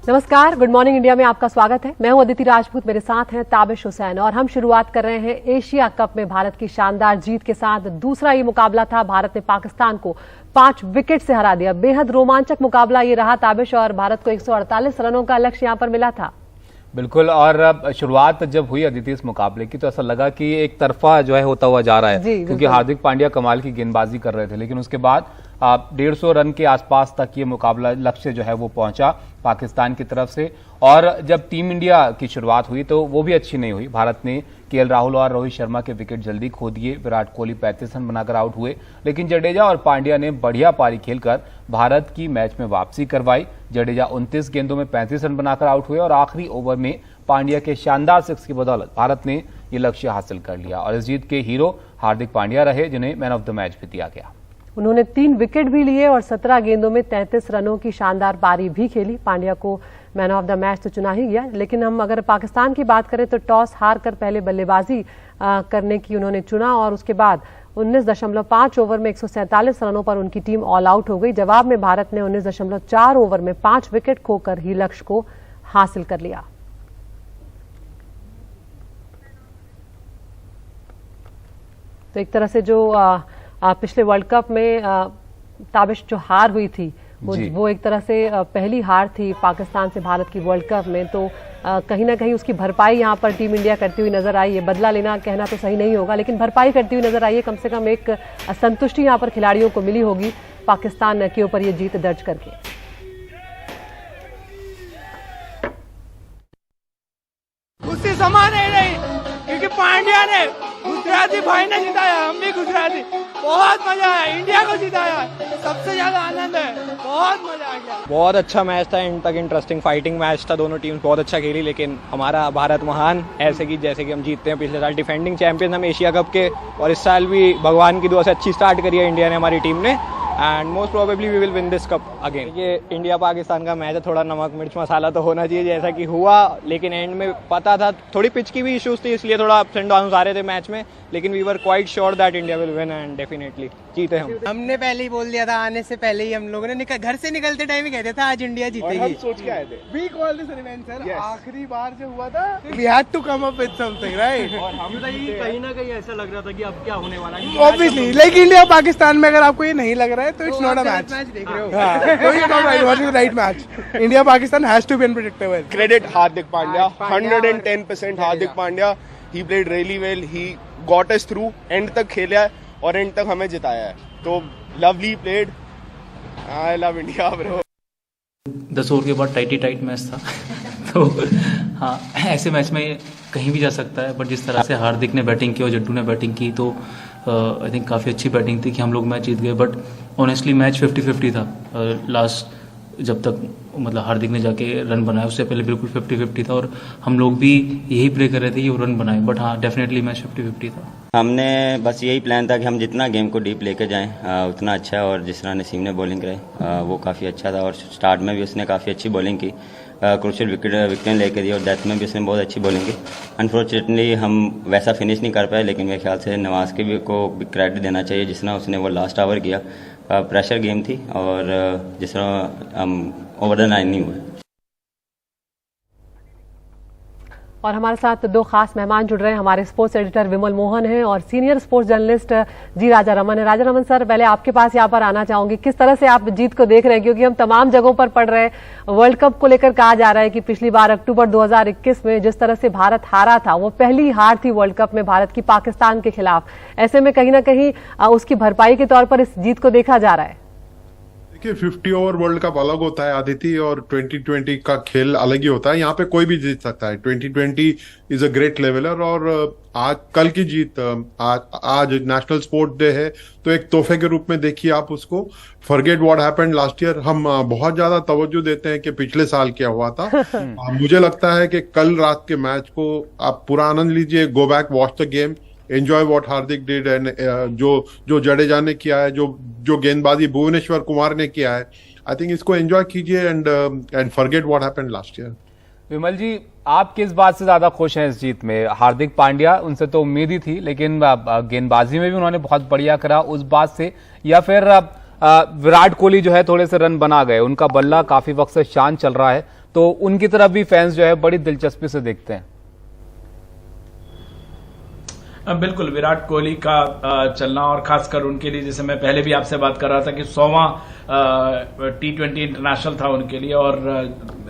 नमस्कार, good morning India में आपका स्वागत है। मैं हूं अदिति राजपूत, मेरे साथ हैं ताबिश हुसैन और हम शुरुआत कर रहे हैं एशिया कप में भारत की शानदार जीत के साथ। दूसरा ये मुकाबला था, भारत ने पाकिस्तान को 5 विकेट से हरा दिया। बेहद रोमांचक मुकाबला ये रहा ताबिश, और भारत को 148 रनों का लक्ष्य यहां पर मिला था। बिल्कुल, और शुरुआत जब हुई अदिति इस मुकाबले की तो ऐसा लगा कि एक तरफा जो है होता हुआ जा रहा है, क्योंकि हार्दिक पांड्या कमाल की गेंदबाजी कर रहे थे, लेकिन उसके बाद 150 रन के आसपास तक ये मुकाबला लक्ष्य जो है वो पहुंचा पाकिस्तान की तरफ से। और जब टीम इंडिया की शुरुआत हुई तो वो भी अच्छी नहीं हुई। भारत ने केएल राहुल और रोहित शर्मा के विकेट जल्दी खो दिए। विराट कोहली 35 रन बनाकर आउट हुए, लेकिन जडेजा और पांड्या ने बढ़िया पारी खेलकर भारत की मैच में वापसी करवाई। जडेजा 29 गेंदों में 35 रन बनाकर आउट हुए और आखिरी ओवर में पांड्या के शानदार 6 की बदौलत भारत ने ये लक्ष्य हासिल कर लिया। और इस जीत के हीरो हार्दिक पांड्या रहे, जिन्हें मैन ऑफ द मैच भी दिया गया। उन्होंने 3 विकेट भी लिए और 17 गेंदों में 33 रनों की शानदार पारी भी खेली। पांड्या को मैन ऑफ द मैच तो चुना ही गया, लेकिन हम अगर पाकिस्तान की बात करें तो टॉस हार कर पहले बल्लेबाजी करने की उन्होंने चुना और उसके बाद 19.5 ओवर में 147 रनों पर उनकी टीम ऑल आउट हो गई। जवाब में भारत ने 19.4 ओवर में 5 विकेट खोकर ही लक्ष्य को हासिल कर लिया। तो एक तरह से जो पिछले वर्ल्ड कप में ताबिश जो हार हुई थी वो एक तरह से पहली हार थी पाकिस्तान से भारत की वर्ल्ड कप में, तो कहीं ना कहीं उसकी भरपाई यहाँ पर टीम इंडिया करती हुई नजर आई है। बदला लेना कहना तो सही नहीं होगा, लेकिन भरपाई करती हुई नजर आई है। कम से कम एक संतुष्टि यहाँ पर खिलाड़ियों को मिली होगी पाकिस्तान के ऊपर ये जीत दर्ज करके। उससे समान है नहीं, क्योंकि पांड्या ने गुजराती भाई ने जिताया, हम भी गुजराती। बहुत मजा आया, इंडिया को जिताया, सबसे ज्यादा आनंद है, बहुत मजा आ गया। बहुत अच्छा मैच था, एंड तक इंटरेस्टिंग फाइटिंग मैच था। दोनों टीम्स बहुत अच्छा खेली, लेकिन हमारा भारत महान, ऐसे कि जैसे कि हम जीतते हैं। पिछले साल डिफेंडिंग चैंपियन हम एशिया कप के, और इस साल भी भगवान की दुआ से अच्छी स्टार्ट करी है इंडिया ने, हमारी टीम ने, and most probably we will win this cup again. ये इंडिया पाकिस्तान का मैच है, थोड़ा नमक मिर्च मसाला तो होना चाहिए, जैसा कि हुआ, लेकिन एंड में पता था थोड़ी पिच की भी इश्यूज थी, इसलिए थोड़ा अप्स एंड डाउन्स आ रहे थे मैच में, लेकिन we were quite sure that India will win and definitely जीते हम। हमने पहले ही बोल दिया था, आने से पहले ही हम लोगों ने घर से निकलते टाइम ही कहते था आज इंडिया जीतेगी। हम सोच के आए थे, we call this event sir, आखिरी बार जो हुआ था, we had to come up with something, right? और हम कहीं ना कहीं ऐसा लग रहा था कि अब क्या होने वाला है। ऑब्वियसली, लाइक इंडिया पाकिस्तान में अगर आपको ये नहीं लग रहा है तो इट्स नॉट अ मैच देख रहे हो। तो you not right, watching the right match. India Pakistan has to be unpredictable. Credit Hardik Pandya, 110% Hardik Pandya. He played really well. He got us through. End तक खेला है और end तक हमें जिताया है। तो lovely played. I love India, bro. 10 over के बाद टाइट मैच था तो हाँ, ऐसे मैच में कहीं भी जा सकता है, बट जिस तरह से हार्दिक ने बैटिंग की और जड्डू ने बैटिंग की तो आई थिंक काफ़ी अच्छी बैटिंग थी कि हम लोग मैच जीत गए। बट ऑनेस्टली मैच 50-50 था। लास्ट जब तक मतलब हार्दिक ने जाके रन बनाया, उससे पहले बिल्कुल 50-50 था, और हम लोग भी यही प्रे कर रहे थे कि वो रन बनाए। बट हाँ, डेफिनेटली मैच 50-50 था। हमने बस यही प्लान था कि हम जितना गेम को डीप लेके जाएं उतना अच्छा है, और जिस तरह नसीम ने बॉलिंग कराई वो काफ़ी अच्छा था, और स्टार्ट में भी उसने काफ़ी अच्छी बॉलिंग की, क्रूशियल विकेट लेके दी, और डेथ में भी उसने बहुत अच्छी बॉलिंग की। अनफॉर्चुनेटली हम वैसा फिनिश नहीं कर पाए, लेकिन मेरे ख्याल से नवाज के भी को क्रेडिट देना चाहिए, जिस तरह उसने वो लास्ट ओवर किया। प्रेशर गेम थी, और जिस तरह हम ओवर द 9 नहीं हुए। और हमारे साथ 2 खास मेहमान जुड़ रहे हैं। हमारे स्पोर्ट्स एडिटर विमल मोहन हैं और सीनियर स्पोर्ट्स जर्नलिस्ट जी राजा रमन है। राजा रमन सर, पहले आपके पास यहाँ पर आना चाहूंगी, किस तरह से आप जीत को देख रहे हैं, क्योंकि हम तमाम जगहों पर पढ़ रहे हैं वर्ल्ड कप को लेकर कहा जा रहा है कि पिछली बार अक्टूबर 2021 में जिस तरह से भारत हारा था, वो पहली हार थी वर्ल्ड कप में भारत की पाकिस्तान के खिलाफ। ऐसे में कहीं ना कहीं उसकी भरपाई के तौर पर इस जीत को देखा जा रहा है। देखिए, 50 ओवर वर्ल्ड कप अलग होता है आदिति, और 2020 का खेल अलग ही होता है। यहाँ पे कोई भी जीत सकता है। 2020 इज अ ग्रेट लेवलर, और आज कल की जीत, आज नेशनल स्पोर्ट डे है, तो एक तोहफे के रूप में देखिए आप उसको। Forget what happened last year. हम बहुत ज्यादा तवज्जो देते हैं कि पिछले साल क्या हुआ था। मुझे लगता है कि कल रात के मैच को आप पूरा आनंद लीजिए, go back, watch the game, enjoy what Hardik did, and जो जडेजा ने किया है, जो गेंदबाजी भुवनेश्वर कुमार ने किया है, आई थिंक इसको एंजॉय कीजिए and forget what happened last year. Vimal ji, आप किस बात से ज्यादा खुश हैं इस जीत में? हार्दिक पांड्या, उनसे तो उम्मीद ही थी, लेकिन गेंदबाजी में भी उन्होंने बहुत बढ़िया करा, उस बात से, या फिर विराट कोहली जो है थोड़े से रन बना गए, उनका बल्ला काफी वक्त से शांत चल रहा है, तो उनकी तरफ भी फैंस जो है बड़ी दिलचस्पी से देखते हैं। बिल्कुल, विराट कोहली का चलना और खासकर उनके लिए, जैसे मैं पहले भी आपसे बात कर रहा था कि 100वां T20 इंटरनेशनल था उनके लिए, और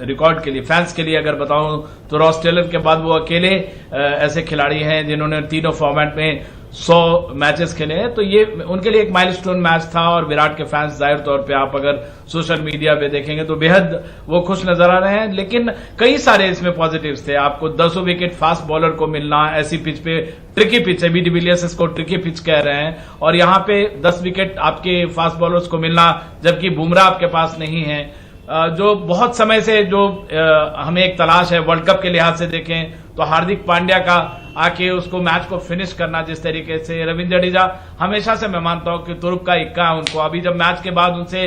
रिकॉर्ड के लिए, फैंस के लिए अगर बताऊं तो रॉस टेलर के बाद वो अकेले ऐसे खिलाड़ी हैं जिन्होंने तीनों फॉर्मेट में 100 मैचेस खेले हैं। तो ये उनके लिए एक माइलस्टोन मैच था, और विराट के फैंस जाहिर तौर पे आप अगर सोशल मीडिया पे देखेंगे तो बेहद वो खुश नजर आ रहे हैं। लेकिन कई सारे इसमें पॉजिटिव्स थे। आपको 10 विकेट फास्ट बॉलर को मिलना, ऐसी पिच पे, ट्रिकी पिच है, बी डिविलियर्स इसको ट्रिकी पिच कह रहे हैं, और यहाँ पे 10 विकेट आपके फास्ट बॉलर्स को मिलना, जबकि बुमराह आपके पास नहीं है, जो बहुत समय से जो हमें एक तलाश है वर्ल्ड कप के लिहाज से देखें तो हार्दिक पांड्या का आके उसको मैच को फिनिश करना, जिस तरीके से रविंद्र जडेजा हमेशा से मैं मानता हूं कि तुरुप का इक्का है उनको। अभी जब मैच के बाद उनसे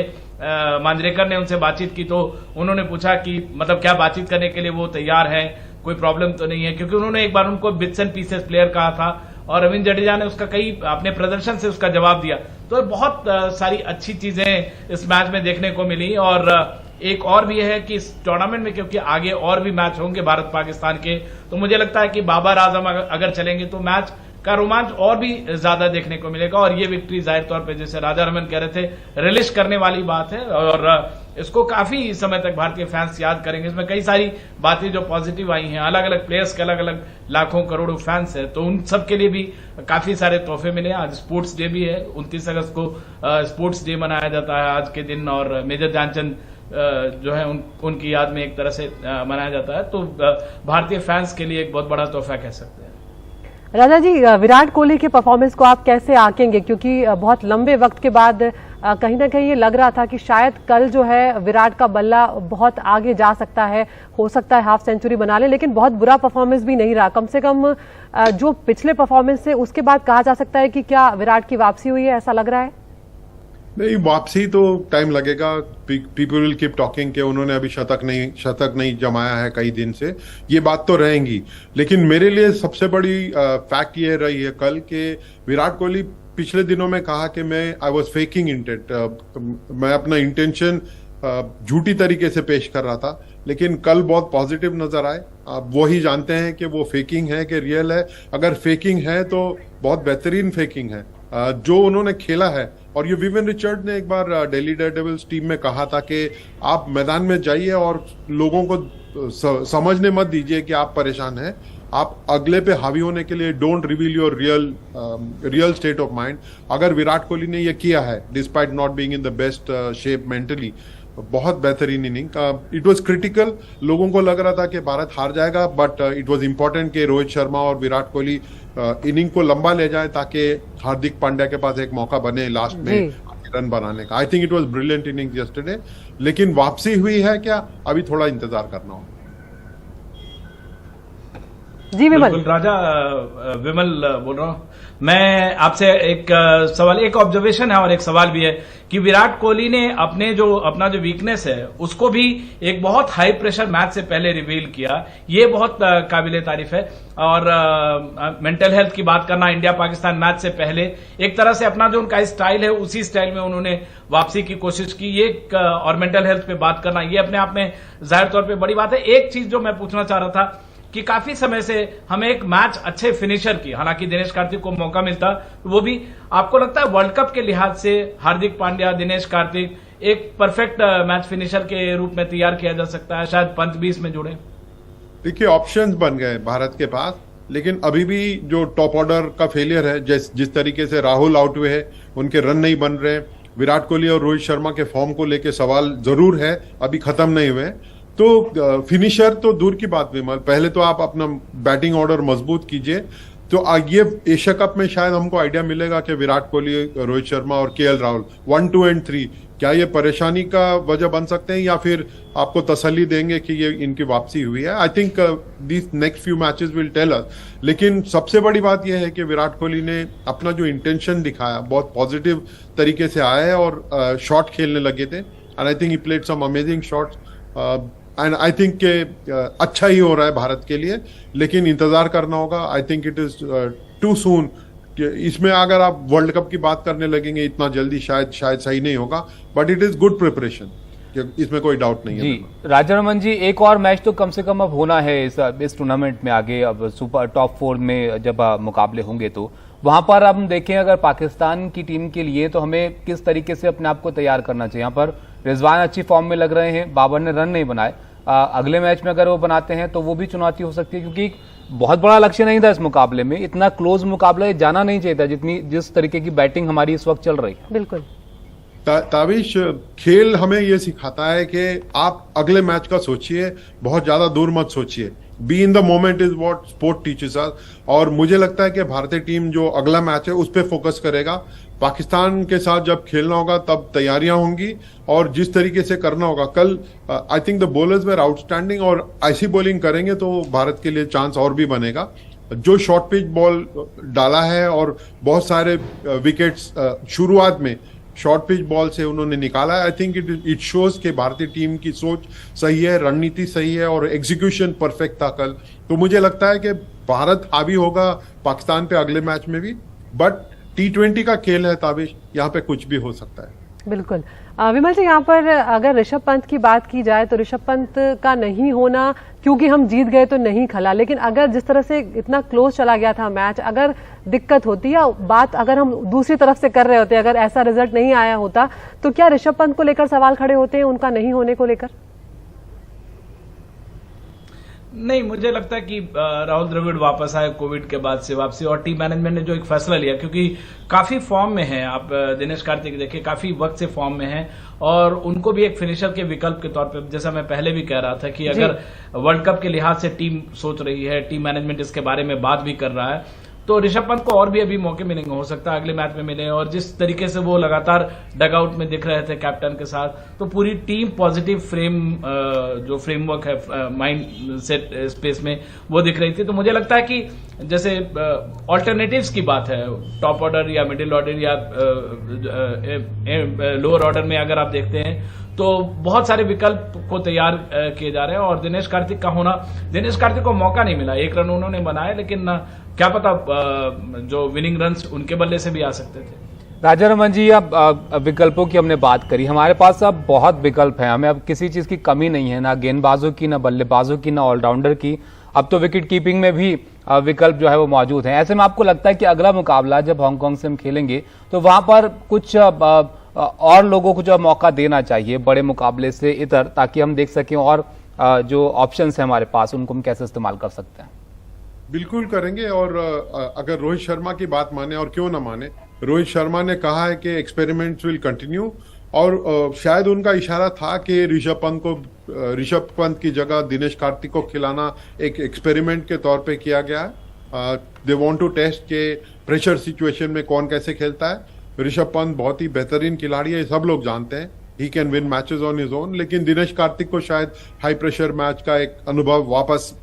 मांजरेकर ने उनसे बातचीत की तो उन्होंने पूछा कि मतलब क्या बातचीत करने के लिए वो तैयार है, कोई प्रॉब्लम तो नहीं है, क्योंकि उन्होंने एक बार उनको बिट्स एंड पीसेस प्लेयर कहा था और रविंद्र जडेजा ने उसका कई अपने प्रदर्शन से उसका जवाब दिया। तो बहुत सारी अच्छी चीजें इस मैच में देखने को मिली। और एक और भी है कि इस टूर्नामेंट में क्योंकि आगे और भी मैच होंगे भारत पाकिस्तान के, तो मुझे लगता है कि बाबर आजम अगर चलेंगे तो मैच का रोमांच और भी ज्यादा देखने को मिलेगा। और ये विक्ट्री जाहिर तौर पे, जैसे राजा रमन कह रहे थे, रिलिश करने वाली बात है, और इसको काफी समय तक भारतीय फैंस याद करेंगे। इसमें कई सारी बातें जो पॉजिटिव आई हैं, अलग अलग प्लेयर्स के अलग अलग लाखों करोड़ों फैंस हैं, तो उन सब के लिए भी काफी सारे तोहफे मिले। आज स्पोर्ट्स डे भी है, 29 अगस्त को स्पोर्ट्स डे मनाया जाता है आज के दिन, और मेजर ध्यानचंद जो है उनकी याद में एक तरह से मनाया जाता है। तो भारतीय फैंस के लिए एक बहुत बड़ा तोहफा कह सकते हैं। राजा जी, विराट कोहली के परफॉर्मेंस को आप कैसे आंकेंगे, क्योंकि बहुत लंबे वक्त के बाद कहीं ना कहीं ये लग रहा था कि शायद कल जो है विराट का बल्ला बहुत आगे जा सकता है, हो सकता है हाफ सेंचुरी बना ले, लेकिन बहुत बुरा परफॉर्मेंस भी नहीं रहा। कम से कम जो पिछले परफॉर्मेंस से उसके बाद कहा जा सकता है कि क्या विराट की वापसी हुई है, ऐसा लग रहा है? नहीं, वापसी तो टाइम लगेगा। पीपल विल कीप टॉकिंग के उन्होंने अभी शतक नहीं जमाया है कई दिन से, ये बात तो रहेंगी। लेकिन मेरे लिए सबसे बड़ी फैक्ट ये रही है कल के विराट कोहली पिछले दिनों में कहा कि आई वॉज फेकिंग इंटेंट, मैं अपना इंटेंशन झूठी तरीके से पेश कर रहा था, लेकिन कल बहुत पॉजिटिव नजर आए। आप वो ही जानते हैं कि वो फेकिंग है कि रियल है। अगर फेकिंग है तो बहुत बेहतरीन फेकिंग है जो उन्होंने खेला है। और ये विवियन रिचर्ड ने एक बार दिल्ली डेयरडेविल्स टीम में कहा था कि आप मैदान में जाइए और लोगों को समझने मत दीजिए कि आप परेशान हैं, आप अगले पे हावी होने के लिए don't reveal your real estate of mind. अगर विराट कोहली ने ये किया है despite not being in the best shape mentally, बहुत बेहतरीन इनिंग। इट वाज क्रिटिकल, लोगों को लग रहा था कि भारत हार जाएगा, बट इट वाज इंपॉर्टेंट कि रोहित शर्मा और विराट कोहली इनिंग को लंबा ले जाए ताकि हार्दिक पांड्या के पास एक मौका बने लास्ट में रन बनाने का। I think it was brilliant inning yesterday. लेकिन वापसी हुई है क्या, अभी थोड़ा इंतजार करना होगा। जी विमल। राजा, विमल बोल रहा हूं मैं आपसे। एक सवाल, एक ऑब्जर्वेशन है और एक सवाल भी है कि विराट कोहली ने अपना जो वीकनेस है उसको भी एक बहुत हाई प्रेशर मैच से पहले रिवील किया, ये बहुत काबिले तारीफ है। और मेंटल हेल्थ की बात करना इंडिया पाकिस्तान मैच से पहले, एक तरह से अपना जो उनका स्टाइल है उसी स्टाइल में उन्होंने वापसी की कोशिश की, ये और मेंटल हेल्थ पे बात करना, ये अपने आप में जाहिर तौर पर बड़ी बात है। एक चीज जो मैं पूछना चाह रहा था कि काफी समय से हमें एक मैच अच्छे फिनिशर की, हालांकि दिनेश कार्तिक को मौका मिलता, वो भी आपको लगता है वर्ल्ड कप के लिहाज से हार्दिक पांड्या, दिनेश कार्तिक एक परफेक्ट मैच फिनिशर के रूप में तैयार किया जा सकता है? शायद पंत भी इसमें जुड़े। देखिए, ऑप्शंस बन गए भारत के पास, लेकिन अभी भी जो टॉप ऑर्डर का फेलियर है, जिस तरीके से राहुल आउट हुए हैं, उनके रन नहीं बन रहे, विराट कोहली और रोहित शर्मा के फॉर्म को लेके सवाल जरूर है, अभी खत्म नहीं हुए। तो फिनिशर तो दूर की बात विमल, पहले तो आप अपना बैटिंग ऑर्डर मजबूत कीजिए। तो ये एशिया कप में शायद हमको आइडिया मिलेगा कि विराट कोहली, रोहित शर्मा और केएल राहुल 1, 2 और 3 क्या ये परेशानी का वजह बन सकते हैं या फिर आपको तसल्ली देंगे कि ये इनकी वापसी हुई है। I think this next few matches will tell us. लेकिन सबसे बड़ी बात यह है कि विराट कोहली ने अपना जो इंटेंशन दिखाया बहुत पॉजिटिव तरीके से आया है और शॉट खेलने लगे थे, and I think he played some amazing shots. And I think के अच्छा ही हो रहा है भारत के लिए, लेकिन इंतजार करना होगा। I think it is too soon. इसमें अगर आप वर्ल्ड कप की बात करने लगेंगे इतना जल्दी शायद सही नहीं होगा, but it is good preparation. इसमें कोई डाउट नहीं है जी। राजा रमन जी, एक और मैच तो कम से कम अब होना है इस टूर्नामेंट में आगे, अब सुपर टॉप 4 में जब मुकाबले होंगे तो वहां पर हम देखें अगर पाकिस्तान की टीम के लिए तो हमें किस तरीके से अपने आप को तैयार करना चाहिए। यहाँ पर रिजवान अच्छी फॉर्म में लग रहे हैं, बाबर ने रन नहीं बनाए, अगले मैच में अगर वो बनाते हैं तो वो भी चुनौती हो सकती है, क्योंकि बहुत बड़ा लक्ष्य नहीं था इस मुकाबले में, इतना क्लोज मुकाबला जाना नहीं चाहिए था जिस तरीके की बैटिंग हमारी इस वक्त चल रही है। बिल्कुल ताबिश, खेल हमें यह सिखाता है कि आप अगले मैच का सोचिए, बहुत ज्यादा दूर मत सोचिए। Be in the moment is what sport teaches us. और मुझे लगता है कि भारतीय टीम जो अगला मैच है उस पर फोकस करेगा। पाकिस्तान के साथ जब खेलना होगा तब तैयारियां होंगी और जिस तरीके से करना होगा। कल I think the bowlers were outstanding और ऐसी बॉलिंग करेंगे तो भारत के लिए चांस और भी बनेगा। जो शॉर्ट पिच बॉल डाला है और बहुत सारे विकेट्स शुरुआत में शॉर्ट पिच बॉल से उन्होंने निकाला है, आई थिंक इट शोज कि भारतीय टीम की सोच सही है, रणनीति सही है और एग्जीक्यूशन परफेक्ट था कल। तो मुझे लगता है कि भारत हावी होगा पाकिस्तान पे अगले मैच में भी, बट T20 का खेल है ताबिश, यहाँ पे कुछ भी हो सकता है। बिल्कुल। विमल जी, यहाँ पर अगर ऋषभ पंत की बात की जाए तो ऋषभ पंत का नहीं होना, क्योंकि हम जीत गए तो नहीं खला, लेकिन अगर जिस तरह से इतना क्लोज चला गया था मैच, अगर दिक्कत होती या बात अगर हम दूसरी तरफ से कर रहे होते, अगर ऐसा रिजल्ट नहीं आया होता तो क्या ऋषभ पंत को लेकर सवाल खड़े होते हैं उनका नहीं होने को लेकर? नहीं, मुझे लगता है कि राहुल द्रविड़ वापस आए कोविड के बाद से वापसी, और टीम मैनेजमेंट ने जो एक फैसला लिया, क्योंकि काफी फॉर्म में है, आप दिनेश कार्तिक देखिए काफी वक्त से फॉर्म में है और उनको भी एक फिनिशर के विकल्प के तौर पे, जैसा मैं पहले भी कह रहा था कि अगर वर्ल्ड कप के लिहाज से टीम सोच रही है, टीम मैनेजमेंट इसके बारे में बात भी कर रहा है, तो ऋषभ पंत को और भी अभी मौके मिलेंगे, हो सकता है अगले मैच में मिले। और जिस तरीके से वो लगातार डगआउट में दिख रहे थे कैप्टन के साथ, तो पूरी टीम पॉजिटिव जो फ्रेमवर्क है माइंड सेट स्पेस में वो दिख रही थी। तो मुझे लगता है कि जैसे ऑल्टरनेटिव्स की बात है, टॉप ऑर्डर या मिडिल ऑर्डर या लोअर ऑर्डर में अगर आप देखते हैं तो बहुत सारे विकल्प को तैयार किए जा रहे हैं। और दिनेश कार्तिक का होना, दिनेश कार्तिक को मौका नहीं मिला, 1 रन उन्होंने बनाया, लेकिन क्या पता जो विनिंग रन्स उनके बल्ले से भी आ सकते थे। राजा रमन जी, अब विकल्पों की हमने बात करी, हमारे पास अब बहुत विकल्प है, हमें अब किसी चीज की कमी नहीं है, ना गेंदबाजों की, ना बल्लेबाजों की, ना ऑलराउंडर की। अब तो विकेट कीपिंग में भी विकल्प जो है वो मौजूद है। ऐसे में आपको लगता है कि अगला मुकाबला जब हांगकांग से हम खेलेंगे तो वहां पर कुछ और लोगों को जो मौका देना चाहिए बड़े मुकाबले से इतर, ताकि हम देख सकें और जो ऑप्शंस है हमारे पास उनको हम कैसे इस्तेमाल कर सकते हैं? बिल्कुल करेंगे। और अगर रोहित शर्मा की बात माने और क्यों ना माने, रोहित शर्मा ने कहा है कि एक्सपेरिमेंट्स विल कंटिन्यू और शायद उनका इशारा था कि ऋषभ पंत की जगह दिनेश कार्तिक को खिलाना एक एक्सपेरिमेंट के तौर पे किया गया है। दे वांट टू टेस्ट के प्रेशर सिचुएशन में कौन कैसे खेलता है। ऋषभ पंत बहुत ही बेहतरीन खिलाड़ी है, सब लोग जानते हैं, he can win matches on his own, लेकिन दिनेश कार्तिक को शायद हाई प्रेशर मैच का एक अनुभव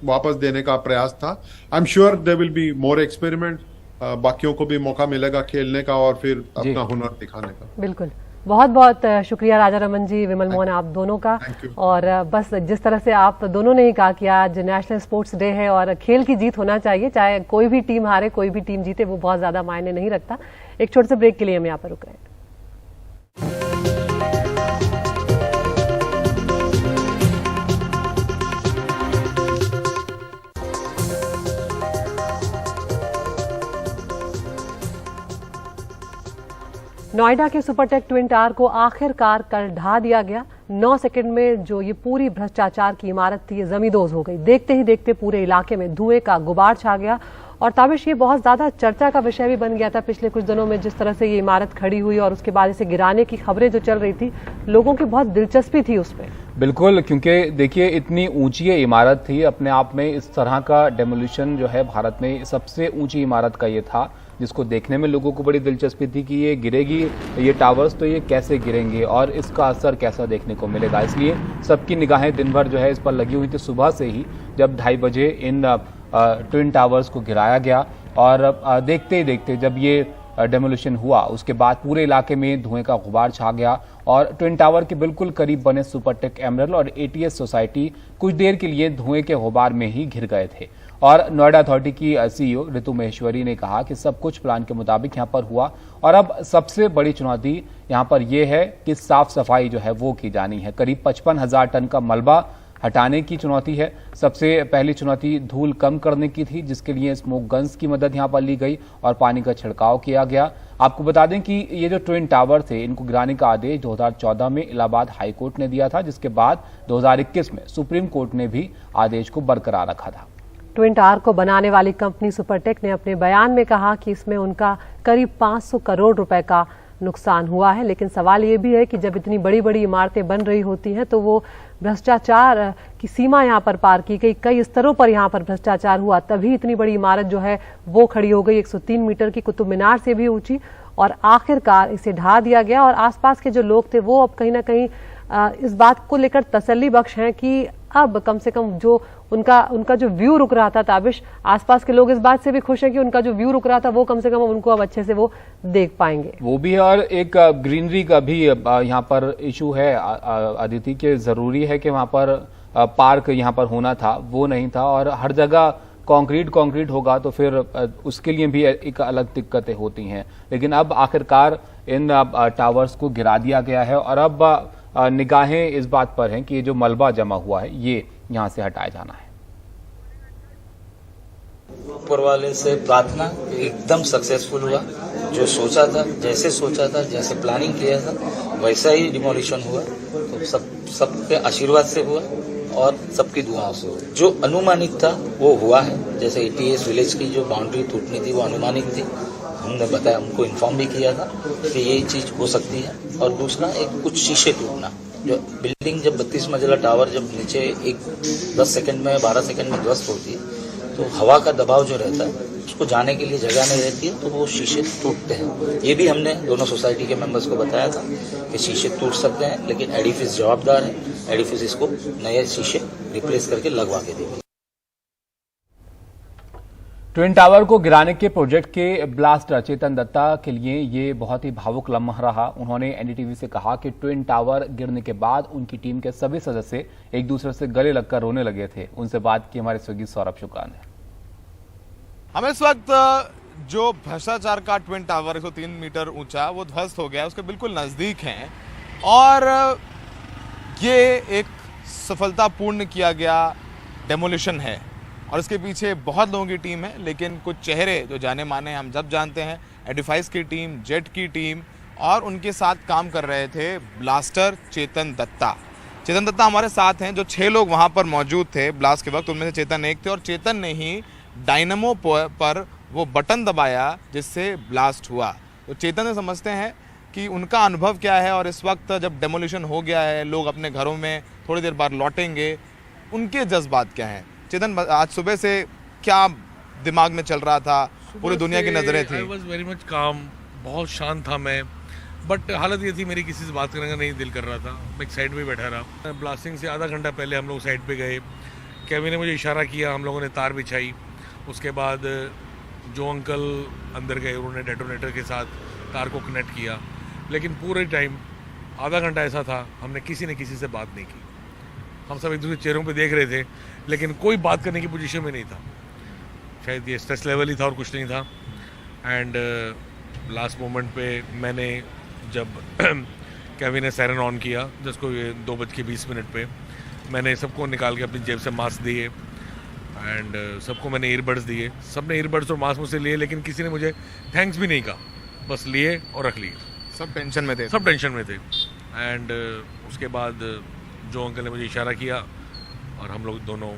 वापस देने का प्रयास था। I am sure there will be more experiment, बाकियों को भी मौका मिलेगा खेलने का और फिर अपना हुनर दिखाने का। बिल्कुल, बहुत बहुत शुक्रिया राजा रमन जी, विमल मोहन, आप दोनों का। और बस जिस तरह से आप दोनों ने ही कहा कि आज नेशनल स्पोर्ट्स डे है और खेल की जीत होना चाहिए, चाहे कोई भी टीम हारे कोई भी टीम जीते, वो बहुत ज्यादा मायने नहीं रखता। एक छोटे से ब्रेक के लिए हम यहाँ पर रुक रहे हैं। नोएडा के सुपरटेक ट्विन टावर को आखिरकार कल ढा दिया गया। 9 सेकंड में जो ये पूरी भ्रष्टाचार की इमारत थी, ये जमींदोज हो गई। देखते ही देखते पूरे इलाके में धुएं का गुबार छा गया और ताबिश ये बहुत ज्यादा चर्चा का विषय भी बन गया था पिछले कुछ दिनों में, जिस तरह से ये इमारत खड़ी हुई और उसके बाद इसे गिराने की खबरें जो चल रही थी, लोगों की बहुत दिलचस्पी थी उसमें। बिल्कुल, क्योंकि देखिए इतनी ऊंची ये इमारत थी, अपने आप में इस तरह का डेमोलिशन जो है भारत में सबसे ऊंची इमारत का ये था, जिसको देखने में लोगों को बड़ी दिलचस्पी थी कि ये गिरेगी, ये टावर्स तो ये कैसे गिरेंगे और इसका असर कैसा देखने को मिलेगा। इसलिए सबकी निगाहें दिन भर जो है इस पर लगी हुई थी, सुबह से ही जब 2:30 बजे इन ट्विन टावर्स को गिराया गया और देखते ही देखते जब ये डेमोलिशन हुआ उसके बाद पूरे इलाके में धुएं का गुबार छा गया और ट्विन टावर के बिल्कुल करीब बने सुपरटेक एमरल्ड और एटीएस सोसाइटी कुछ देर के लिए धुएं के गुबार में ही घिर गए थे। और नोएडा अथॉरिटी की सीईओ ऋतु महेश्वरी ने कहा कि सब कुछ प्लान के मुताबिक यहां पर हुआ और अब सबसे बड़ी चुनौती यहां पर यह है कि साफ सफाई जो है वो की जानी है। करीब 55,000 टन का मलबा हटाने की चुनौती है। सबसे पहली चुनौती धूल कम करने की थी, जिसके लिए स्मोक गन्स की मदद यहां पर ली गई और पानी का छिड़काव किया गया। आपको बता दें कि ये जो ट्विन टावर थे, इनको गिराने का आदेश 2014 में इलाहाबाद हाई कोर्ट ने दिया था, जिसके बाद 2021 में सुप्रीम कोर्ट ने भी आदेश को बरकरार रखा था। ट्विन टावर को बनाने वाली कंपनी सुपरटेक ने अपने बयान में कहा कि इसमें उनका करीब 500 करोड़ रुपए का नुकसान हुआ है, लेकिन सवाल ये भी है कि जब इतनी बड़ी बड़ी इमारतें बन रही होती हैं तो वो भ्रष्टाचार की सीमा यहाँ पर पार की गई, कई स्तरों पर यहाँ पर भ्रष्टाचार हुआ, तभी इतनी बड़ी इमारत जो है वो खड़ी हो गई, 103 मीटर की, कुतुब मीनार से भी ऊंची, और आखिरकार इसे ढा दिया गया। और आसपास के जो लोग थे वो अब कहीं ना कहीं इस बात को लेकर तसल्ली बख्श हैं कि अब कम से कम जो उनका जो व्यू रुक रहा था, ताबिश, आसपास के लोग इस बात से भी खुश हैं कि उनका जो व्यू रुक रहा था वो कम से कम उनको अब अच्छे से वो देख पाएंगे। वो भी है, और एक ग्रीनरी का भी यहाँ पर इशू है अदिति, के जरूरी है कि वहां पर पार्क यहाँ पर होना था, वो नहीं था, और हर जगह कंक्रीट होगा तो फिर उसके लिए भी एक अलग दिक्कतें होती हैं। लेकिन अब आखिरकार इन टावर्स को गिरा दिया गया है और अब निगाहें इस बात पर हैं कि ये जो मलबा जमा हुआ है ये यहां से हटाया जाना है। ऊपर वाले से प्रार्थना एकदम सक्सेसफुल हुआ, जो सोचा था, जैसे प्लानिंग किया था वैसा ही डिमोलिशन हुआ। तो सबके आशीर्वाद से हुआ और सबकी दुआओं से हुआ। जो अनुमानित था वो हुआ है, जैसे ATS विलेज की जो बाउंड्री टूटनी थी वो अनुमानित थी, हमने बताया, हमको इन्फॉर्म भी किया था कि ये चीज हो सकती है। और दूसरा एक कुछ शीशे टूटना, जो बिल्डिंग जब 32 मंजिला टावर जब नीचे 10 सेकंड में 12 सेकंड में ध्वस्त होती है तो हवा का दबाव जो रहता है उसको जाने के लिए जगह नहीं रहती है, तो वो शीशे टूटते हैं। ये भी हमने दोनों सोसाइटी के मेंबर्स को बताया था कि शीशे टूट सकते हैं, लेकिन एडिफिस जवाबदार है, एडिफिस इसको नए शीशे रिप्लेस करके लगवा के देंगे। ट्विन टावर को गिराने के प्रोजेक्ट के ब्लास्टर चेतन दत्ता के लिए ये बहुत ही भावुक लम्हा रहा। उन्होंने NDTV से कहा कि ट्विन टावर गिरने के बाद उनकी टीम के सभी सदस्य एक दूसरे से गले लगकर रोने लगे थे। उनसे बात की हमारे सहयोगी सौरभ शुक्ला ने। हम इस वक्त जो भ्रष्टाचार का ट्विन टावर 103 मीटर ऊंचा वो ध्वस्त हो गया, उसके बिल्कुल नजदीक हैं और ये एक सफलतापूर्ण किया गया डेमोलिशन है और इसके पीछे बहुत लोगों की टीम है, लेकिन कुछ चेहरे जो जाने माने हम जब जानते हैं, एडिफाइस की टीम, जेट की टीम, और उनके साथ काम कर रहे थे ब्लास्टर चेतन दत्ता। चेतन दत्ता हमारे साथ हैं। जो 6 लोग वहाँ पर मौजूद थे ब्लास्ट के वक्त, उनमें से चेतन एक थे और चेतन ने ही डायनमो पर वो बटन दबाया जिससे ब्लास्ट हुआ। तो चेतन से समझते हैं कि उनका अनुभव क्या है और इस वक्त जब डेमोलिशन हो गया है, लोग अपने घरों में थोड़ी देर बाद लौटेंगे, उनके जज्बात क्या हैं। चेतन, आज सुबह से क्या दिमाग में चल रहा था, पूरी दुनिया की नजरें थी? आई वाज वेरी मच काम, बहुत शांत था मैं, बट हालत ये थी मेरी किसी से बात करने का नहीं दिल कर रहा था। मैं एक साइड पे बैठा रहा। ब्लास्टिंग से आधा घंटा पहले हम लोग साइड पे गए, केविन ने मुझे इशारा किया, हम लोगों ने तार बिछाई। उसके बाद जो अंकल अंदर गए उन्होंने डेटोनेटर के साथ तार को कनेक्ट किया, लेकिन पूरे टाइम आधा घंटा ऐसा था हमने किसी ने किसी से बात नहीं की। हम सब एक दूसरे चेहरों पे देख रहे थे, लेकिन कोई बात करने की पोजीशन में नहीं था। शायद ये स्ट्रेस लेवल ही था और कुछ नहीं था। एंड लास्ट मोमेंट पे मैंने जब केविन ने सायरन ऑन किया, जिसको 2:20 पे, मैंने सबको निकाल के अपनी जेब से मास्क दिए एंड सबको मैंने ईयरबड्स दिए। सबने ईयरबड्स और मास्क मुझसे लिए, लेकिन किसी ने मुझे थैंक्स भी नहीं कहा, बस लिए और रख लिए। सब टेंशन में थे। सब टेंशन में थे। एंड उसके बाद जो अंकल ने मुझे इशारा किया और हम लोग दोनों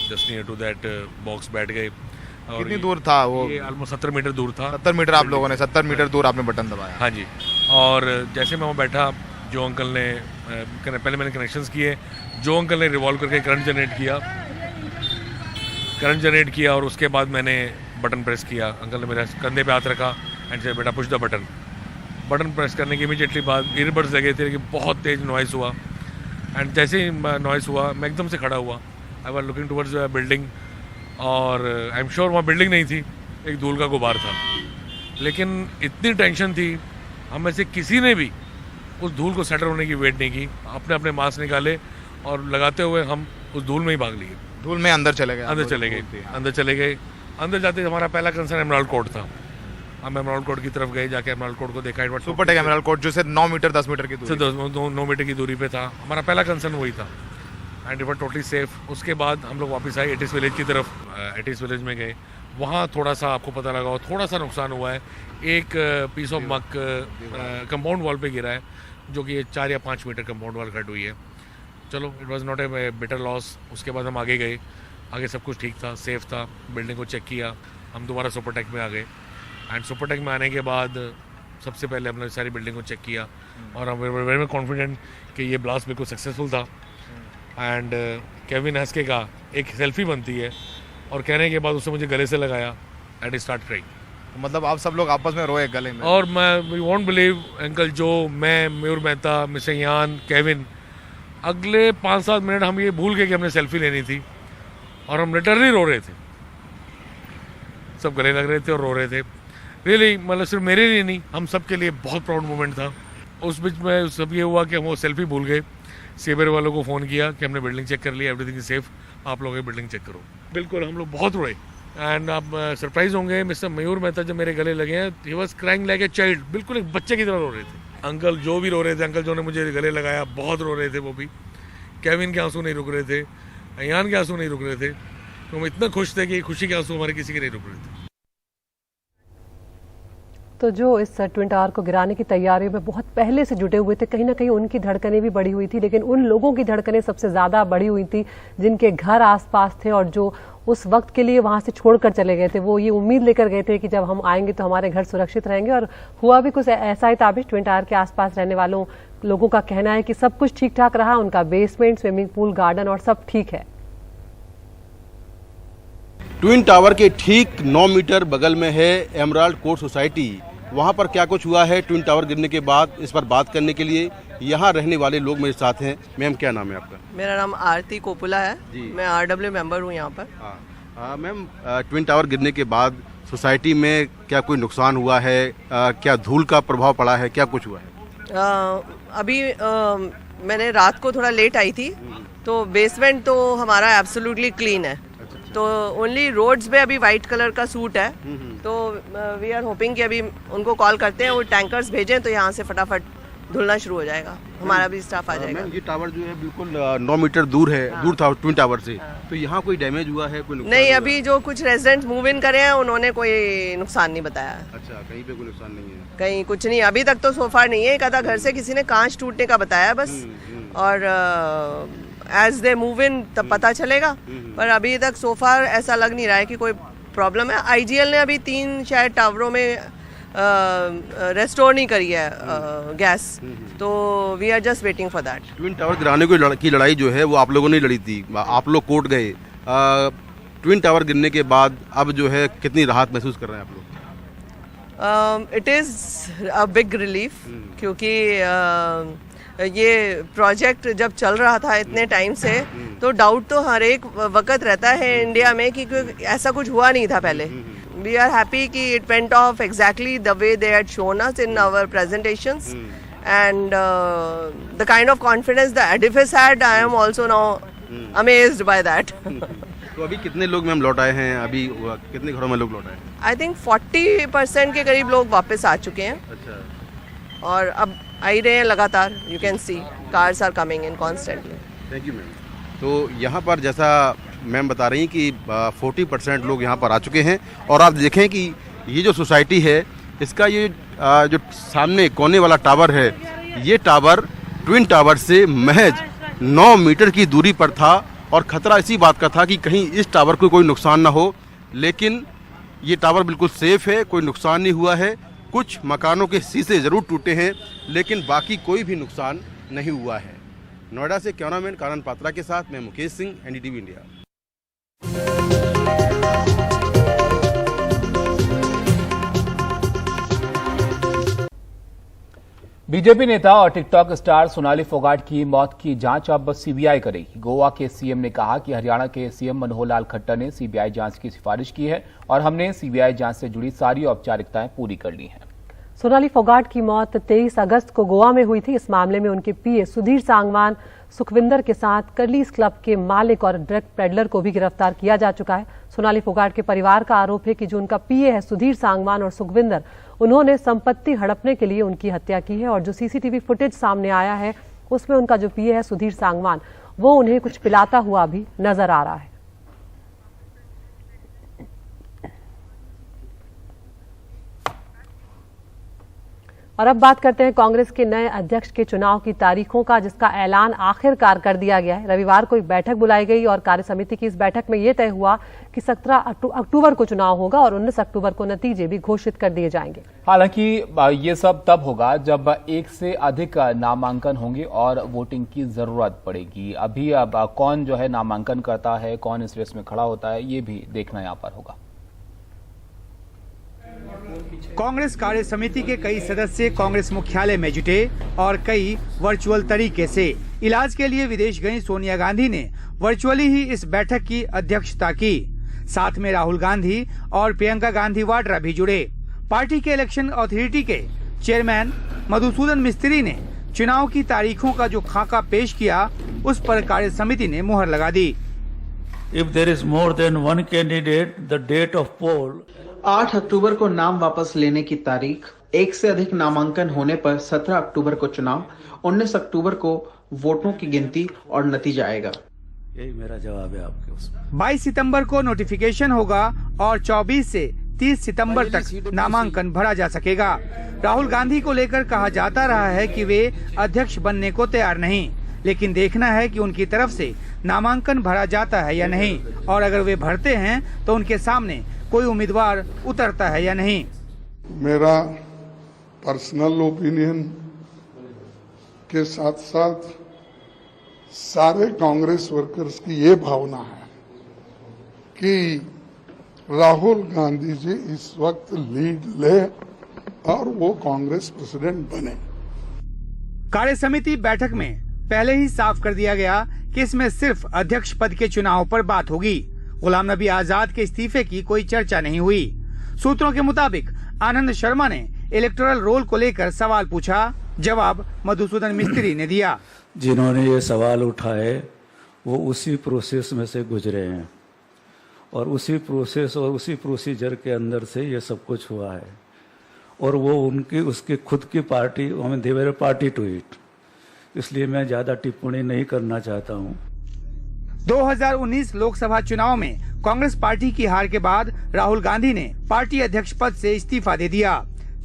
just near to that box बैठ गए। और कितनी दूर था वो? ये ऑलमोस्ट 70 मीटर दूर था। 70 मीटर आप लोगों ने, 70 मीटर दूर आपने बटन दबाया? हाँ जी। और जैसे मैं वहाँ बैठा, जो अंकल ने पहले मैंने कनेक्शंस किए, जो अंकल ने रिवॉल्व करके करंट जनरेट किया और उसके बाद मैंने बटन प्रेस किया। अंकल ने मेरे कंधे पे हाथ रखा एंड से बेटा push the button. Button press करने के इमीडिएटली बाद ईयरबड्स लगे थे, लेकिन बहुत तेज नॉइस हुआ। एंड जैसे ही नॉइस हुआ मैं एकदम से खड़ा हुआ। I was looking towards building और आई एम श्योर वहाँ बिल्डिंग नहीं थी, एक धूल का गुबार था। लेकिन इतनी टेंशन थी, हम में से किसी ने भी उस धूल को सेटल होने की वेट नहीं की। अपने अपने मास्क निकाले और लगाते हुए हम उस धूल में ही भाग लिए। धूल में अंदर चले गए। अंदर जाते हमारा पहला कंसर्न एमराल्ड कोर्ट था। हम एमराल्ड कोर्ट की तरफ गए, जाके एमराल्ड कोर्ट को देखा। सुपरटेक एमराल्ड कोर्ट जो से 9 मीटर 10 मीटर की दूरी 9 मीटर की दूरी पे था। हमारा पहला कंसर्न वही था and it was totally safe. उसके बाद हम लोग वापस आए एटिस विलेज की तरफ। एटिस विलेज में गए, वहाँ थोड़ा सा आपको पता लगा थोड़ा सा नुकसान हुआ है। एक पीस ऑफ मक कंपाउंड वॉल पे गिरा है, जो कि 4 या 5 मीटर कंपाउंड वॉल कट हुई है। चलो, it was not a bitter loss. उसके बाद हम आगे गए, आगे सब कुछ ठीक था, सेफ था। बिल्डिंग को चेक किया, हम दोबारा सुपरटेक में आ गए एंड सुपरटेक में आने के बाद सबसे पहले हमने सारी बिल्डिंग को चेक किया और हम वेरी कॉन्फिडेंट कि ये ब्लास्ट बिल्कुल सक्सेसफुल था। एंड केविन हस्के का एक सेल्फी बनती है और कहने के बाद उसने मुझे गले से लगाया एंड स्टार्ट क्राइंग। मतलब आप सब लोग आपस में रोए गले में? और मैं वी वोंट बिलीव अंकल, जो मैं, मयूर मेहता, मिस्टर यान, केविन, अगले 5-7 मिनट हम ये भूल गए कि हमने सेल्फी लेनी थी और हम लिटरली रो रहे थे। सब गले लग रहे थे और रो रहे थे। रियली मतलब सिर्फ मेरे लिए नहीं, हम सब के लिए बहुत प्राउड मोमेंट था। उस बीच में सब ये हुआ कि हम वो सेल्फी भूल गए। सेबर वालों को फ़ोन किया कि हमने बिल्डिंग चेक कर ली, एवरीथिंग इज सेफ, आप लोग ये बिल्डिंग चेक करो। बिल्कुल हम लोग बहुत रोए एंड आप सरप्राइज होंगे, मिस्टर मयूर मेहता जब मेरे गले लगे हैं, he was crying like a child, बिल्कुल एक बच्चे की तरह रो रहे थे। अंकल जो भी रो रहे थे, अंकल जो ने मुझे गले लगाया बहुत रो रहे थे वो भी। केविन के आंसू नहीं रुक रहे थे, अयान के आंसू नहीं रुक रहे थे। तो हम इतना खुश थे कि खुशी के आंसू हमारे किसी के नहीं रुक रहे थे। तो जो इस ट्विन टावर को गिराने की तैयारियों में बहुत पहले से जुटे हुए थे, कहीं ना कहीं उनकी धड़कनें भी बढ़ी हुई थी, लेकिन उन लोगों की धड़कनें सबसे ज्यादा बढ़ी हुई थी जिनके घर आसपास थे और जो उस वक्त के लिए वहां से छोड़कर चले गए थे। वो ये उम्मीद लेकर गए थे कि जब हम आएंगे तो हमारे घर सुरक्षित रहेंगे, और हुआ भी कुछ ऐसा ही ताबिश। ट्विन टावर के आसपास रहने वालों लोगों का कहना है कि सब कुछ ठीक ठाक रहा, उनका बेसमेंट, स्विमिंग पूल, गार्डन और सब ठीक है। ट्विन टावर के ठीक 9 मीटर बगल में है एमराल्ड कोर्ट सोसाइटी। वहाँ पर क्या कुछ हुआ है ट्विन टावर गिरने के बाद, इस पर बात करने के लिए यहाँ रहने वाले लोग मेरे साथ हैं। मैम, क्या नाम है आपका? मेरा नाम आरती कोपुला है जी। मैं RW मेंबर हूँ यहाँ पर। मैम, ट्विन टावर गिरने के बाद सोसाइटी में क्या कोई नुकसान हुआ है? क्या धूल का प्रभाव पड़ा है? क्या कुछ हुआ है? अभी मैंने रात को थोड़ा लेट आई थी, तो बेसमेंट तो हमारा एब्सोल्युटली क्लीन है। तो ओनली रोड्स पे अभी वाइट कलर का सूट है। तो वी आर होपिंग कि अभी उनको कॉल करते हैं, वो टैंकर्स भेजें तो यहाँ से फटाफट धुलना शुरू हो जाएगा, हमारा भी स्टाफ आ जाएगा। ये टावर जो है बिल्कुल 9 मीटर दूर है, दूर था ट्विन टावर से। तो यहाँ कोई डैमेज हुआ है? कोई नुकसान नहीं, अभी जो कुछ रेजिडेंट्स मूव इन करे हैं उन्होंने कोई नुकसान नहीं बताया। अच्छा, कहीं पे कोई नुकसान नहीं है? कहीं कुछ नहीं, अभी तक तो सोफार नहीं है। एक आधा घर से किसी ने कांच टूटने का बताया बस, और एज दे मूव इन तब पता चलेगा। पर अभी तक सोफार ऐसा लग नहीं रहा है कि कोई प्रॉब्लम है। IGL ने अभी 3 शायद टावरों में रेस्टोर नहीं करी है गैस, तो we are just waiting for that. Twin tower गिराने की लड़ाई जो है वो आप लोगों ने लड़ी थी, आप लोग कोर्ट गए। ट्विन टावर गिरने के बाद अब जो है कितनी राहत महसूस कर रहे हैं आप लोग? It is a big relief, क्योंकि ये प्रोजेक्ट जब चल रहा था इतने टाइम से, तो डाउट तो हर एक वक्त रहता है इंडिया में कि ऐसा कुछ हुआ नहीं था पहले। वी आर हैप्पी कि it went off exactly the way they had shown us in our presentations, and the kind of confidence the edifice had, I am also now amazed by that. तो अभी कितने लोग ma'am लौट आए हैं? अभी कितने घरों में लोग लौट आए? आई थिंक 40% के करीब लोग वापस आ चुके हैं। अच्छा। और अब आ ही रहे हैं लगातार, you can see cars are coming in constantly. Thank you ma'am. तो यहाँ पर जैसा मैम बता रही हैं कि 40% लोग यहाँ पर आ चुके हैं, और आप देखें कि ये जो सोसाइटी है इसका ये जो सामने कोने वाला टावर है, ये टावर ट्विन टावर से महज 9 मीटर की दूरी पर था, और खतरा इसी बात का था कि कहीं इस टावर को कोई नुकसान ना हो। लेकिन ये टावर बिल्कुल सेफ है, कोई नुकसान नहीं हुआ है। कुछ मकानों के शीशे जरूर टूटे हैं, लेकिन बाकी कोई भी नुकसान नहीं हुआ है। नोएडा से कैमरामैन कानन पात्रा के साथ मैं Mukesh Singh, NDTV India. BJP नेता और टिकटॉक स्टार सोनाली फोगाट की मौत की जांच अब CBI करेगी। गोवा के CM ने कहा कि हरियाणा के CM मनोहर लाल खट्टर ने CBI जांच की सिफारिश की है और हमने CBI जांच से जुड़ी सारी औपचारिकताएं पूरी कर ली हैं। सोनाली फोगाट की मौत 23 अगस्त को गोवा में हुई थी। इस मामले में उनके पीए सुधीर सांगवान सुखविंदर के साथ कर्लीज क्लब के मालिक और ड्रग पेडलर को भी गिरफ्तार किया जा चुका है। सोनाली फोगाट के परिवार का आरोप है कि जो उनका पीए है सुधीर सांगवान और सुखविंदर, उन्होंने संपत्ति हड़पने के लिए उनकी हत्या की है। और जो सीसीटीवी फुटेज सामने आया है उसमें उनका जो पीए है सुधीर सांगवान, वो उन्हें कुछ पिलाता हुआ भी नजर आ रहा है। और अब बात करते हैं कांग्रेस के नए अध्यक्ष के चुनाव की तारीखों का, जिसका ऐलान आखिरकार कर दिया गया है। रविवार को एक बैठक बुलाई गई और कार्य समिति की इस बैठक में यह तय हुआ कि 17 अक्टूबर को चुनाव होगा और 19 अक्टूबर को नतीजे भी घोषित कर दिए जाएंगे। हालांकि ये सब तब होगा जब एक से अधिक नामांकन होंगे और वोटिंग की जरूरत पड़ेगी। अभी अब कौन जो है नामांकन करता है, कौन इस रेस में खड़ा होता है, ये भी देखना यहाँ पर होगा। कांग्रेस कार्य समिति के कई सदस्य कांग्रेस मुख्यालय में जुटे और कई वर्चुअल तरीके से। इलाज के लिए विदेश गई सोनिया गांधी ने वर्चुअली ही इस बैठक की अध्यक्षता की। साथ में राहुल गांधी और प्रियंका गांधी वाड्रा भी जुड़े। पार्टी के इलेक्शन अथॉरिटी के चेयरमैन मधुसूदन मिस्त्री ने चुनाव की तारीखों का जो खाका पेश किया, उस पर कार्य समिति ने मुहर लगा दी। If there is more than one candidate, the date of poll 8 अक्टूबर को नाम वापस लेने की तारीख, एक से अधिक नामांकन होने पर 17 अक्टूबर को चुनाव, 19 अक्टूबर को वोटों की गिनती और नतीजा आएगा। यही मेरा जवाब है आपके उसमें। 22 सितंबर को नोटिफिकेशन होगा और 24 से 30 सितंबर तक नामांकन भरा जा सकेगा। राहुल गांधी को लेकर कहा जाता रहा है कि वे अध्यक्ष बनने को तैयार नहीं, लेकिन देखना है कि उनकी तरफ से नामांकन भरा जाता है या नहीं, और अगर वे भरते हैं तो उनके सामने कोई उम्मीदवार उतरता है या नहीं। मेरा पर्सनल ओपिनियन के साथ साथ सारे कांग्रेस वर्कर्स की ये भावना है कि राहुल गांधी जी इस वक्त लीड ले और वो कांग्रेस प्रेसिडेंट बने। कार्य समिति बैठक में पहले ही साफ कर दिया गया कि इसमें सिर्फ अध्यक्ष पद के चुनाव पर बात होगी। गुलाम नबी आजाद के इस्तीफे की कोई चर्चा नहीं हुई। सूत्रों के मुताबिक आनंद शर्मा ने इलेक्टोरल रोल को लेकर सवाल पूछा, जवाब मधुसूदन मिस्त्री ने दिया। जिन्होंने ये सवाल उठाए वो उसी प्रोसेस में से गुजरे हैं और उसी प्रोसेस और उसी प्रोसीजर के अंदर से ये सब कुछ हुआ है और वो उनकी उसकी खुद की party, they were party to it, इसलिए मैं ज्यादा टिप्पणी नहीं करना चाहता हूँ। 2019 लोकसभा चुनाव में कांग्रेस पार्टी की हार के बाद राहुल गांधी ने पार्टी अध्यक्ष पद से इस्तीफा दे दिया।